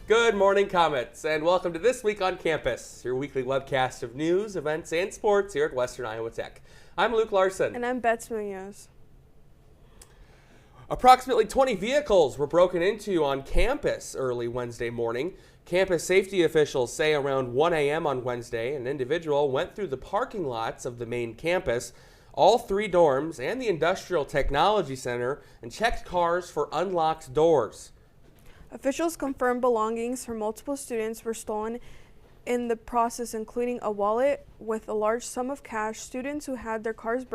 Good morning, Comets, and welcome to This Week on Campus, your weekly webcast of news, events, and sports here at Western Iowa Tech. I'm Luke Larson. And I'm Bets Munoz. Approximately 20 vehicles were broken into on campus early Wednesday morning. Campus safety officials say around 1 a.m. on Wednesday, an individual went through the parking lots of the main campus, all three dorms, and the Industrial Technology Center, and checked cars for unlocked doors. Officials confirmed belongings from multiple students were stolen in the process, including a wallet with a large sum of cash. Students who had their cars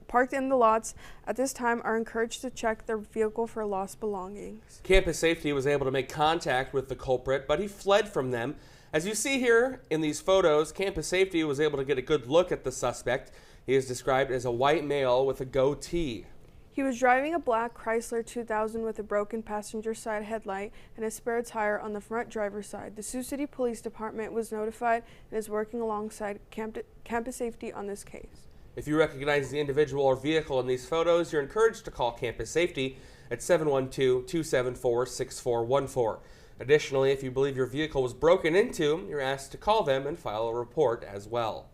parked in the lots at this time are encouraged to check their vehicle for lost belongings. Campus safety was able to make contact with the culprit, but he fled from them. As you see here in these photos, campus safety was able to get a good look at the suspect. He is described as a white male with a goatee. He was driving a black Chrysler 2000 with a broken passenger side headlight and a spare tire on the front driver's side. The Sioux City Police Department was notified and is working alongside campus safety on this case. If you recognize the individual or vehicle in these photos, you're encouraged to call campus safety at 712-274-6414. Additionally, if you believe your vehicle was broken into, you're asked to call them and file a report as well.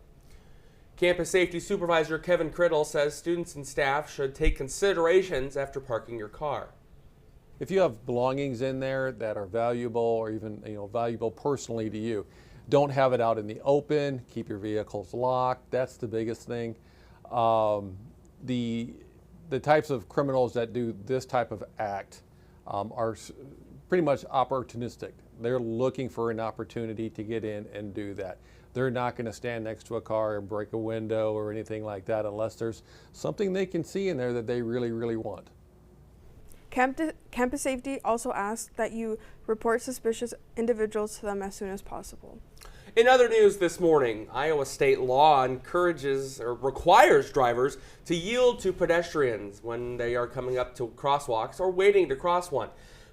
Campus Safety Supervisor Kevin Criddle says students and staff should take considerations after parking your car. If you have belongings in there that are valuable or even valuable personally to you, don't have it out in the open. Keep your vehicles locked. That's the biggest thing. The types of criminals that do this type of act are pretty much opportunistic. They're looking for an opportunity to get in and do that. They're not going to stand next to a car and break a window or anything like that unless there's something they can see in there that they really, really want. Campus Safety also asks that you report suspicious individuals to them as soon as possible. In other news this morning, Iowa state law encourages or requires drivers to yield to pedestrians when they are coming up to crosswalks or waiting to cross one.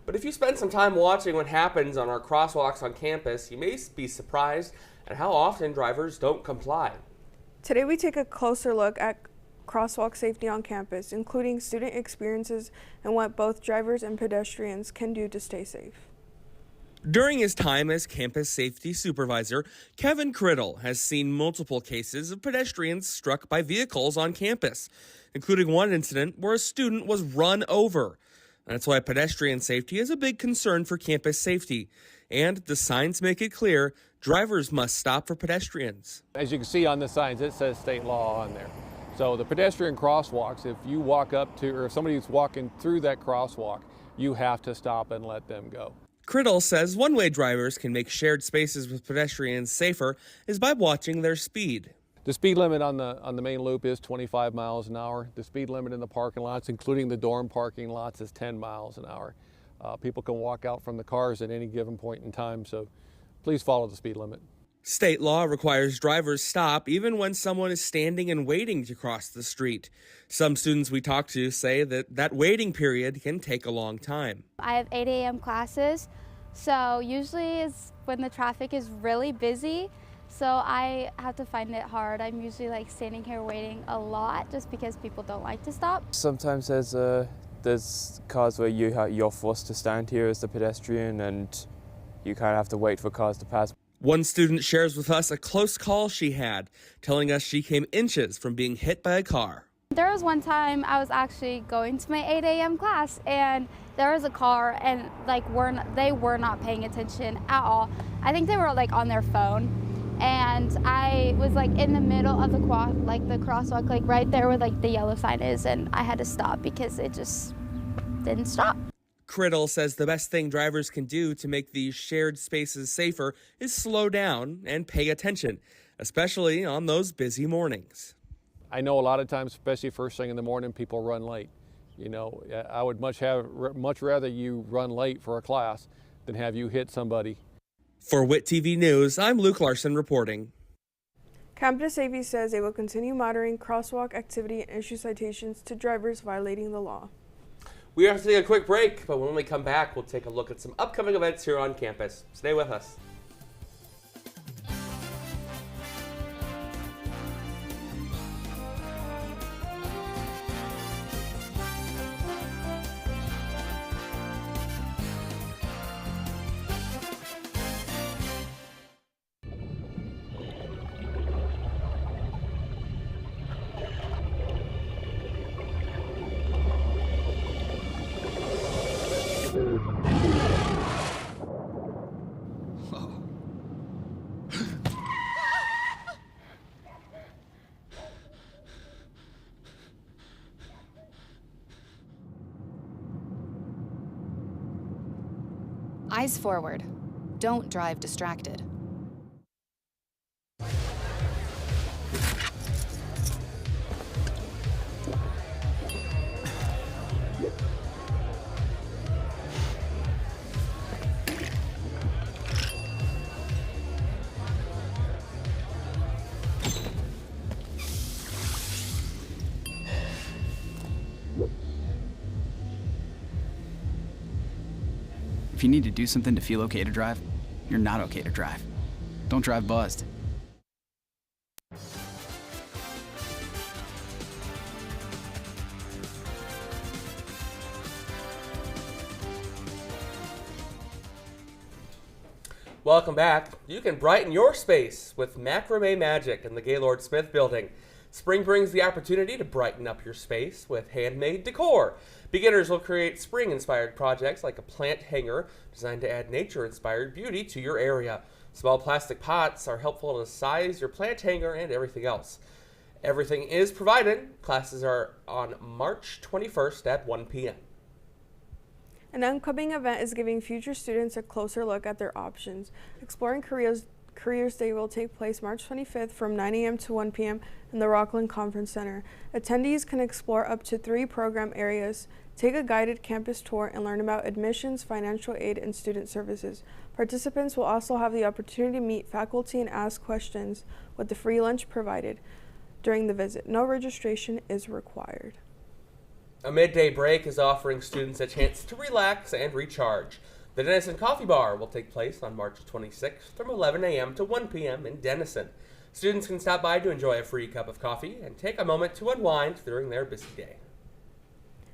But if you spend some time watching what happens on our crosswalks on campus, you may be surprised at how often drivers don't comply. Today we take a closer look at crosswalk safety on campus, including student experiences and what both drivers and pedestrians can do to stay safe. During his time as campus safety supervisor, Kevin Criddle has seen multiple cases of pedestrians struck by vehicles on campus, including one incident where a student was run over. That's why pedestrian safety is a big concern for campus safety. And the signs make it clear drivers must stop for pedestrians. As you can see on the signs, it says state law on there. So the pedestrian crosswalks, if you walk up to, or if somebody's walking through that crosswalk, you have to stop and let them go. Criddle says one way drivers can make shared spaces with pedestrians safer is by watching their speed. The speed limit on the main loop is 25 miles an hour. The speed limit in the parking lots, including the dorm parking lots, is 10 miles an hour. People can walk out from the cars at any given point in time, so please follow the speed limit. State law requires drivers stop even when someone is standing and waiting to cross the street. Some students we talked to say that waiting period can take a long time. I have 8 a.m. classes, so usually it's when the traffic is really busy, so I have to find it hard. I'm usually standing here waiting a lot just because people don't like to stop. Sometimes there's cars where you're forced to stand here as the pedestrian and you kind of have to wait for cars to pass. One student shares with us a close call she had, telling us she came inches from being hit by a car. There was one time I was actually going to my 8 a.m. class and there was a car and they were not paying attention at all. I think they were on their phone, and I was in the middle of the crosswalk, right there where the yellow sign is, and I had to stop because it just didn't stop. Criddle says the best thing drivers can do to make these shared spaces safer is slow down and pay attention, especially on those busy mornings. I know a lot of times, especially first thing in the morning, people run late. I would much rather you run late for a class than have you hit somebody. For WIT TV News, I'm Luke Larson reporting. Campus Safety says they will continue monitoring crosswalk activity and issue citations to drivers violating the law. We have to take a quick break, but when we come back, we'll take a look at some upcoming events here on campus. Stay with us. Eyes forward. Don't drive distracted. If you need to do something to feel okay to drive, you're not okay to drive. Don't drive buzzed. Welcome back. You can brighten your space with Macrame Magic in the Gaylord Smith building. Spring brings the opportunity to brighten up your space with handmade decor. Beginners will create spring-inspired projects like a plant hanger designed to add nature-inspired beauty to your area. Small plastic pots are helpful to size your plant hanger and everything else. Everything is provided. Classes are on March 21st at 1 p.m. An upcoming event is giving future students a closer look at their options. Exploring Careers Day will take place March 25th from 9 a.m. to 1 p.m. in the Rockland Conference Center. Attendees can explore up to 3 program areas, take a guided campus tour, and learn about admissions, financial aid, and student services. Participants will also have the opportunity to meet faculty and ask questions with the free lunch provided during the visit. No registration is required. A midday break is offering students a chance to relax and recharge. The Denison Coffee Bar will take place on March 26th from 11 a.m. to 1 p.m. in Denison. Students can stop by to enjoy a free cup of coffee and take a moment to unwind during their busy day.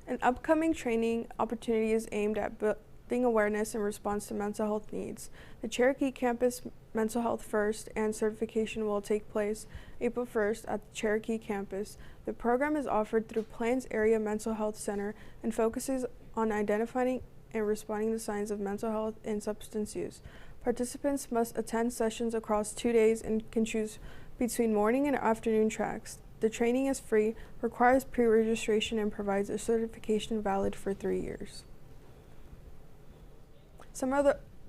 An upcoming training opportunity is aimed at building awareness in response to mental health needs. The Cherokee Campus Mental Health First and certification will take place April 1st at the Cherokee campus. The program is offered through Plains Area Mental Health Center and focuses on identifying and responding to signs of mental health and substance use. Participants must attend sessions across 2 days and can choose between morning and afternoon tracks. The training is free, requires pre-registration, and provides a certification valid for 3 years.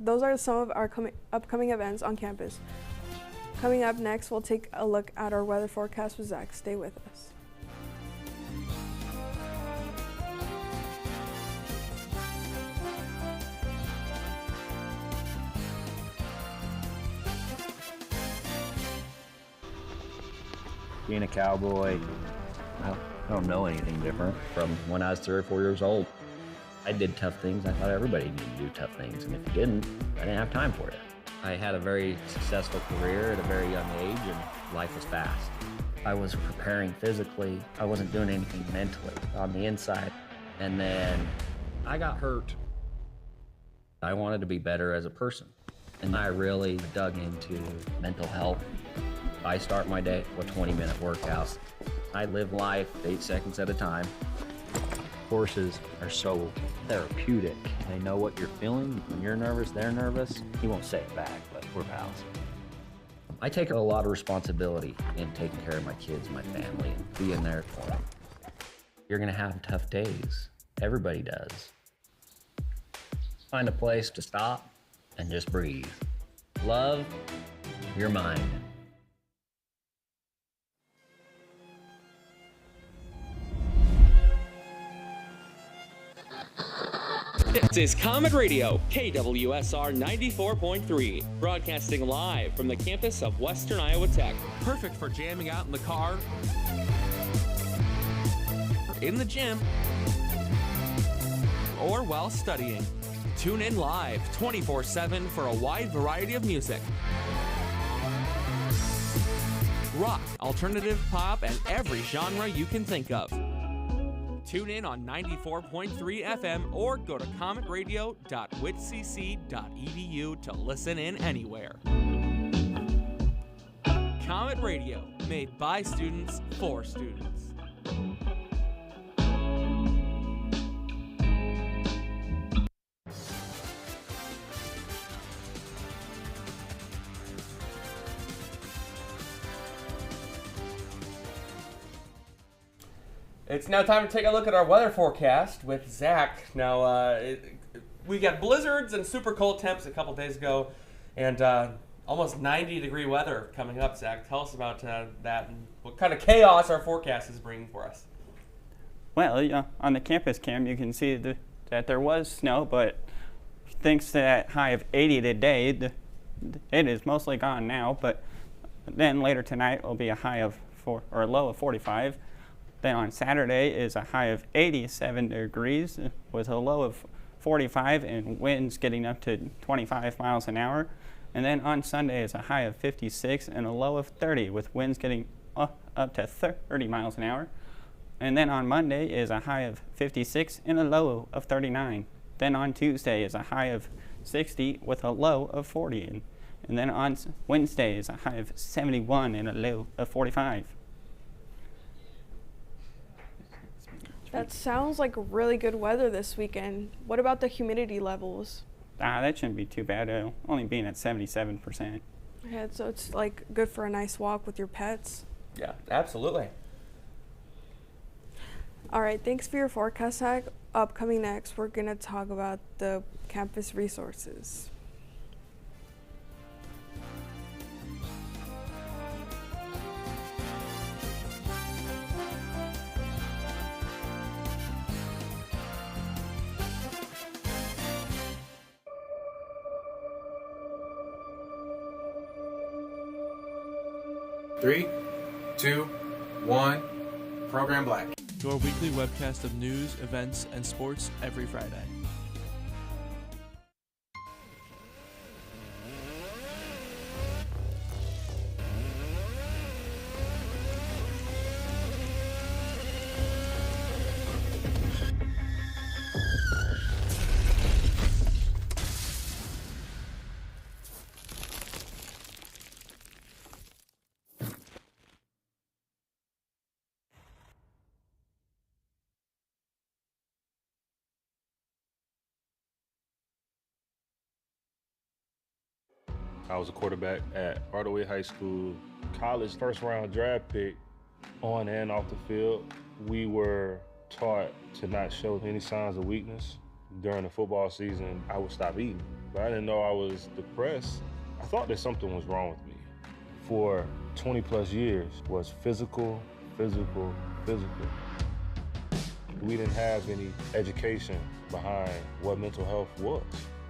Those are some of our upcoming events on campus. Coming up next, we'll take a look at our weather forecast with Zach. Stay with us. Being a cowboy, I don't know anything different from when I was 3 or 4 years old. I did tough things. I thought everybody needed to do tough things, and if you didn't, I didn't have time for it. I had a very successful career at a very young age, and life was fast. I was preparing physically. I wasn't doing anything mentally on the inside. And then I got hurt. I wanted to be better as a person, and I really dug into mental health. I start my day with 20-minute workouts. I live life 8 seconds at a time. Horses are so therapeutic. They know what you're feeling. When you're nervous, they're nervous. You won't say it back, but we're pals. I take a lot of responsibility in taking care of my kids, my family, and being there for them. You're gonna have tough days. Everybody does. Find a place to stop and just breathe. Love your mind. This is Comet Radio, KWSR 94.3, broadcasting live from the campus of Western Iowa Tech. Perfect for jamming out in the car, in the gym, or while studying. Tune in live 24/7 for a wide variety of music. Rock, alternative pop, and every genre you can think of. Tune in on 94.3 FM or go to cometradio.witcc.edu to listen in anywhere. Comet Radio, made by students for students. It's now time to take a look at our weather forecast with Zach. Now, we got blizzards and super cold temps a couple days ago, and almost 90-degree weather coming up. Zach, tell us about that and what kind of chaos our forecast is bringing for us. Well, on the campus cam, you can see that there was snow, but thanks to that high of 80 today, it is mostly gone now. But then later tonight will be a high of a low of 45. Then on Saturday is a high of 87 degrees with a low of 45 and winds getting up to 25 miles an hour. And then on Sunday is a high of 56 and a low of 30 with winds getting up to 30 miles an hour. And then on Monday is a high of 56 and a low of 39. Then on Tuesday is a high of 60 with a low of 40. And then on Wednesday is a high of 71 and a low of 45. That sounds like really good weather this weekend. What about the humidity levels? That shouldn't be too bad, only being at 77%. Yeah, so it's like good for a nice walk with your pets. Yeah, absolutely. All right, thanks for your forecast, Zach. Upcoming next, we're going to talk about the campus resources. Three, two, one, Program Black. Your weekly webcast of news, events, and sports every Friday. I was a quarterback at Hardaway High School. College first round draft pick, on and off the field. We were taught to not show any signs of weakness. During the football season, I would stop eating. But I didn't know I was depressed. I thought that something was wrong with me. For 20 plus years was physical. We didn't have any education behind what mental health was.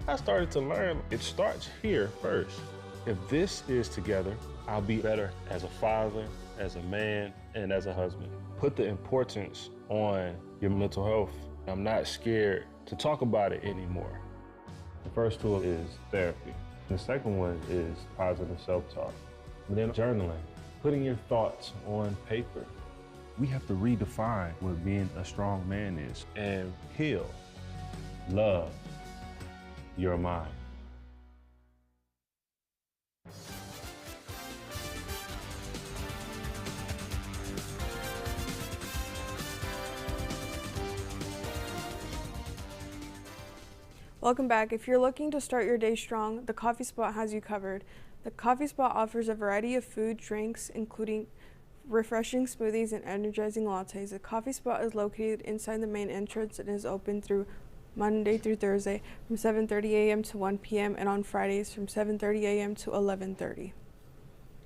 I started to learn it starts here first. If this is together, I'll be better as a father, as a man, and as a husband. Put the importance on your mental health. I'm not scared to talk about it anymore. The first tool is therapy. The second one is positive self-talk. And then journaling, putting your thoughts on paper. We have to redefine what being a strong man is and heal, love your mind. Welcome back. If you're looking to start your day strong, the Coffee Spot has you covered. The Coffee Spot offers a variety of food, drinks, including refreshing smoothies and energizing lattes. The Coffee Spot is located inside the main entrance and is open through Monday through Thursday from 7:30 a.m. to 1 p.m. and on Fridays from 7:30 a.m. to 11:30.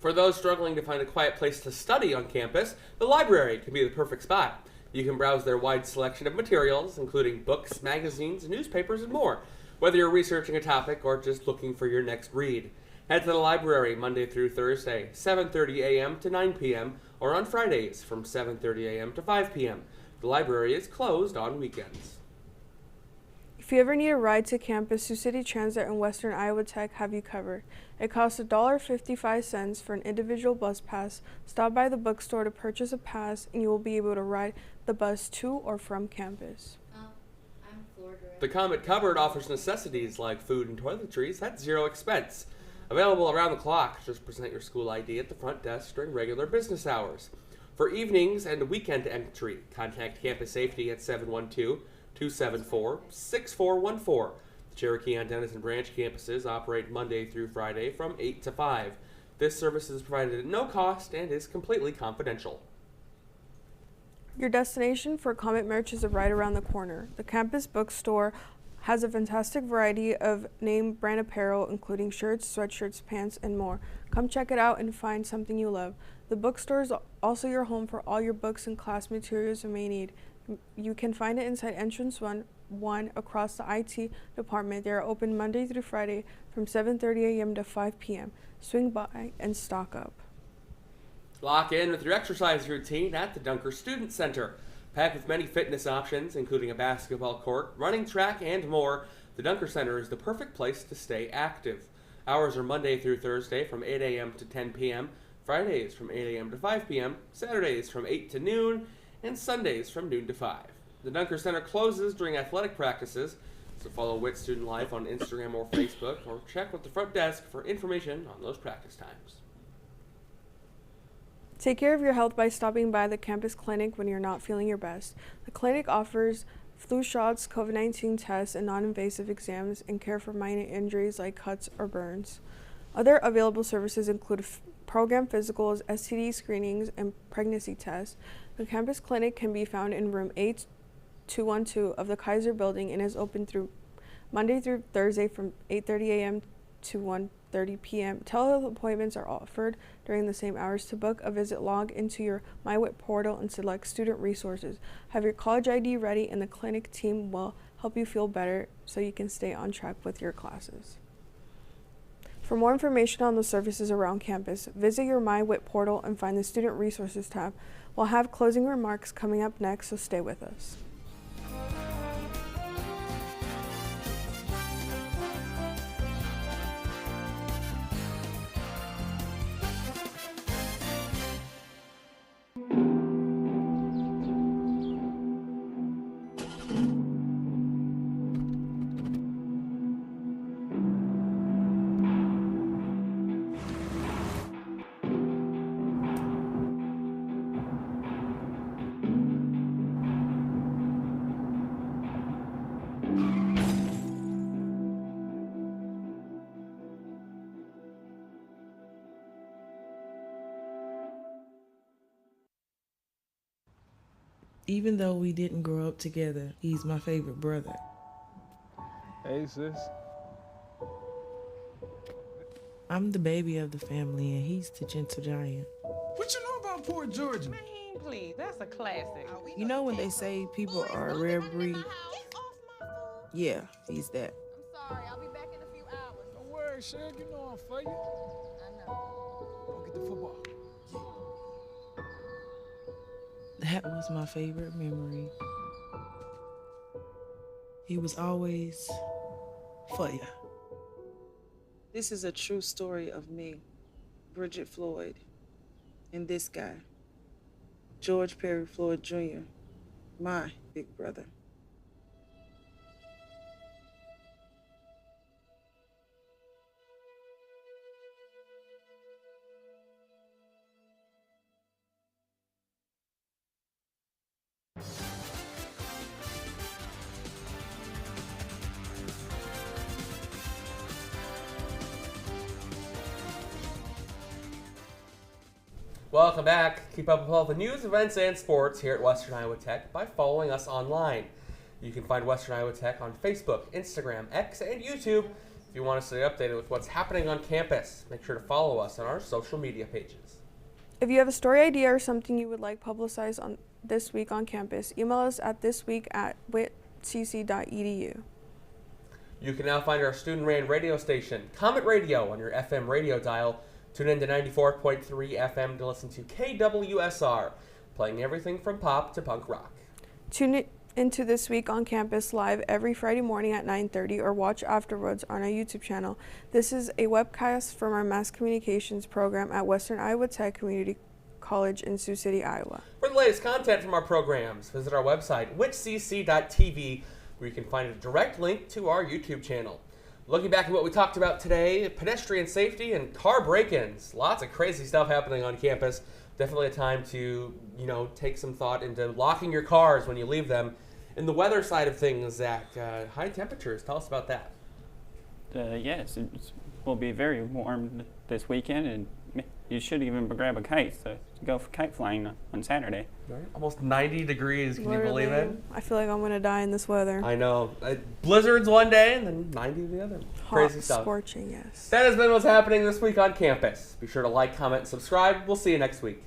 For those struggling to find a quiet place to study on campus, the library can be the perfect spot. You can browse their wide selection of materials, including books, magazines, newspapers, and more, whether you're researching a topic or just looking for your next read. Head to the library Monday through Thursday, 7:30 a.m. to 9 p.m., or on Fridays from 7:30 a.m. to 5 p.m. The library is closed on weekends. If you ever need a ride to campus, Sioux City Transit and Western Iowa Tech have you covered. It costs $1.55 for an individual bus pass. Stop by the bookstore to purchase a pass, and you will be able to ride the bus to or from campus. The Comet Cupboard offers necessities like food and toiletries at zero expense. Available around the clock, just present your school ID at the front desk during regular business hours. For evenings and weekend entry, contact Campus Safety at 712-274-6414. The Cherokee and Denison branch campuses operate Monday through Friday from 8 to 5. This service is provided at no cost and is completely confidential. Your destination for Comet merch is right around the corner. The campus bookstore has a fantastic variety of name brand apparel, including shirts, sweatshirts, pants, and more. Come check it out and find something you love. The bookstore is also your home for all your books and class materials you may need. You can find it inside entrance 1 across the IT department. They are open Monday through Friday from 7:30 a.m. to 5 p.m. Swing by and stock up. Lock in with your exercise routine at the Dunker Student Center. Packed with many fitness options, including a basketball court, running track, and more, the Dunker Center is the perfect place to stay active. Hours are Monday through Thursday from 8 a.m. to 10 p.m., Fridays from 8 a.m. to 5 p.m., Saturdays from 8 to noon, and Sundays from noon to 5. The Dunker Center closes during athletic practices, so follow WIT Student Life on Instagram or Facebook, or check with the front desk for information on those practice times. Take care of your health by stopping by the campus clinic when you're not feeling your best. The clinic offers flu shots, COVID-19 tests, and non-invasive exams, and care for minor injuries like cuts or burns. Other available services include program physicals, STD screenings, and pregnancy tests. The campus clinic can be found in room 8212 of the Kaiser building and is open through Monday through Thursday from 8:30 a.m. to 1:30 p.m. Telehealth appointments are offered during the same hours. To book a visit, log into your MyWit portal and select Student Resources. Have your college ID ready, and the clinic team will help you feel better so you can stay on track with your classes. For more information on the services around campus, visit your MyWit portal and find the Student Resources tab. We'll have closing remarks coming up next, so stay with us. Even though we didn't grow up together, he's my favorite brother. Hey, sis. I'm the baby of the family, and he's the gentle giant. What you know about Port Georgia? Man, please, that's a classic. You know when they say people are a rare breed? Yeah, he's that. I'm sorry, I'll be back in a few hours. Don't worry, Shug, you know I'm for you. I know. Go get the football. That was my favorite memory. He was always for ya. This is a true story of me, Bridget Floyd, and this guy, George Perry Floyd Jr., my big brother. Welcome back. Keep up with all the news, events, and sports here at Western Iowa Tech by following us online. You can find Western Iowa Tech on Facebook, Instagram, X, and YouTube. If you want to stay updated with what's happening on campus, make sure to follow us on our social media pages. If you have a story idea or something you would like publicized on this week on campus, email us at thisweek@witcc.edu. You can now find our student-ran radio station, Comet Radio, on your FM radio dial. Tune in to 94.3 FM to listen to KWSR, playing everything from pop to punk rock. Tune into This Week on Campus live every Friday morning at 9:30 or watch afterwards on our YouTube channel. This is a webcast from our mass communications program at Western Iowa Tech Community College in Sioux City, Iowa. For the latest content from our programs, visit our website, witchcc.tv, where you can find a direct link to our YouTube channel. Looking back at what we talked about today, pedestrian safety and car break-ins. Lots of crazy stuff happening on campus. Definitely a time to, take some thought into locking your cars when you leave them. And the weather side of things, Zach, high temperatures. Tell us about that. Yes, it will be very warm this weekend, and you should even grab a kite to go for kite flying on Saturday. Right? Almost 90 degrees. Can you believe it? I feel like I'm gonna die in this weather. I know. Blizzards one day and then 90 the other. Hot, Crazy stuff. scorching, yes. That has been what's happening this week on campus. Be sure to like, comment, and subscribe. We'll see you next week.